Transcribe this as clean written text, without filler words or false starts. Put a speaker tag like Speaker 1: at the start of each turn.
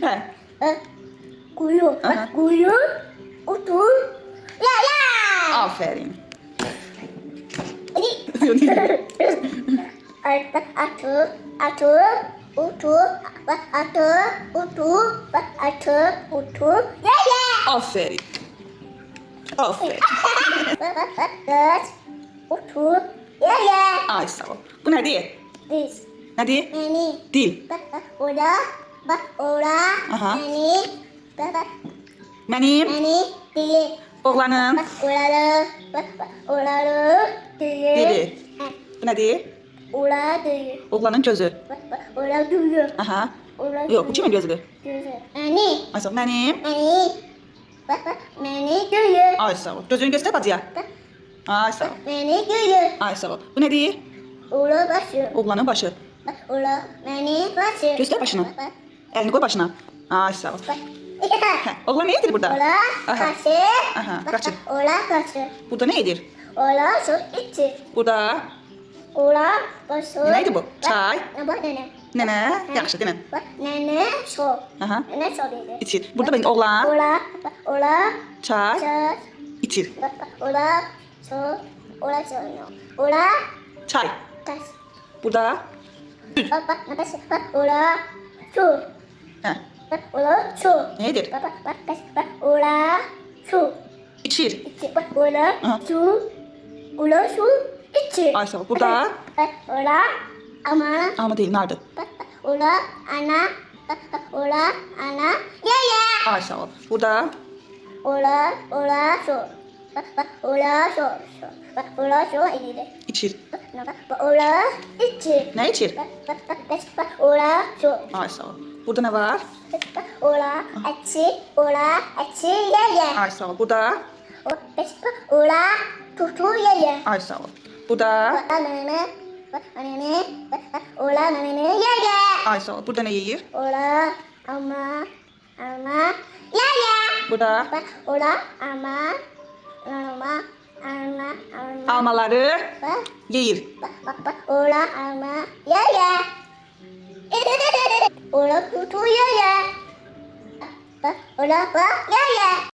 Speaker 1: He.
Speaker 2: Kuyu.
Speaker 1: Aha.
Speaker 2: Kuyu. Otur. Ya ya.
Speaker 1: Aferin.
Speaker 2: Hadi. Atı. Otur. Ya ya.
Speaker 1: Aferin. Aferin.
Speaker 2: Dört. Otur. Ya ya.
Speaker 1: Ay sağ ol. Bu ne diye?
Speaker 2: This.
Speaker 1: Ne diye?
Speaker 2: Nani.
Speaker 1: Dil.
Speaker 2: Ola. Ola.
Speaker 1: Aha.
Speaker 2: Nani.
Speaker 1: Benim
Speaker 2: Nani. Dili.
Speaker 1: oğlanın
Speaker 2: Olalı.
Speaker 1: dili. Bu ne diye?
Speaker 2: Ola dili.
Speaker 1: Oğlanın gözü.
Speaker 2: Ola dili.
Speaker 1: Aha.
Speaker 2: Ola
Speaker 1: Yok bu kimin gözü?
Speaker 2: Nani.
Speaker 1: Ay sağ ol. Benim.
Speaker 2: Nani. Nani dili.
Speaker 1: Ay sağ ol. Gözünü göster bacıya. Ay sağ ol.
Speaker 2: Nani dili.
Speaker 1: Ay sağ ol. Bu ne diye?
Speaker 2: Ola başı.
Speaker 1: Oğlanın başı.
Speaker 2: Ola. Nani başı.
Speaker 1: Göster başına. Elini koy başına. Ay sağ ol. Heh, oğlan ne yedir burada?
Speaker 2: Ola
Speaker 1: Aha.
Speaker 2: kaşı.
Speaker 1: Aha, kaçın.
Speaker 2: Ola kaşı.
Speaker 1: Burada ne yedir?
Speaker 2: Ola su içi.
Speaker 1: Burada
Speaker 2: Ola başı.
Speaker 1: neydi bu? Çay.
Speaker 2: Bak nene.
Speaker 1: Nene. Yaxşı değil mi?
Speaker 2: Bak nene su.
Speaker 1: Aha.
Speaker 2: Nene su dedi.
Speaker 1: İçir. Burada benim oğlan
Speaker 2: Ola
Speaker 1: çay
Speaker 2: su.
Speaker 1: içir.
Speaker 2: Ola su. Ola su. Ola
Speaker 1: Çay.
Speaker 2: kas.
Speaker 1: Burada
Speaker 2: Bak nefes. Bak ola su.
Speaker 1: heh,
Speaker 2: Bak ola su.
Speaker 1: nedir?
Speaker 2: Bak kas. Bak ola su.
Speaker 1: İçir.
Speaker 2: Bak ola
Speaker 1: Aha.
Speaker 2: su. Ola su içi.
Speaker 1: Ay sağ ol. Burada
Speaker 2: Bak ola ama.
Speaker 1: ama değil. Nerede?
Speaker 2: Bak ola ana. Bak ola ana. Ya ya.
Speaker 1: Ay sağ ol. Burada
Speaker 2: Ola su. Bak ola su. Bak ola su ini deh.
Speaker 1: içir.
Speaker 2: Bak ola içi.
Speaker 1: Ne içir?
Speaker 2: Bak ola su.
Speaker 1: Ay sağ ol. Burada ne var?
Speaker 2: Bak ola açı ya ya.
Speaker 1: Ay sağ ol. Burada
Speaker 2: Bak ola tutu ya ya.
Speaker 1: ay sağ ol. Burada
Speaker 2: Bak nene. Bak nene. Bak ola nene ya ya.
Speaker 1: ay sağ ol. Burada ne yiyir?
Speaker 2: Ola ama ya ya.
Speaker 1: Burada
Speaker 2: Bak ola ama
Speaker 1: almaları
Speaker 2: Bak
Speaker 1: yiyir.
Speaker 2: bak ola ama ya ya. Ola tutu ya ya. Bak ola bak ya ya.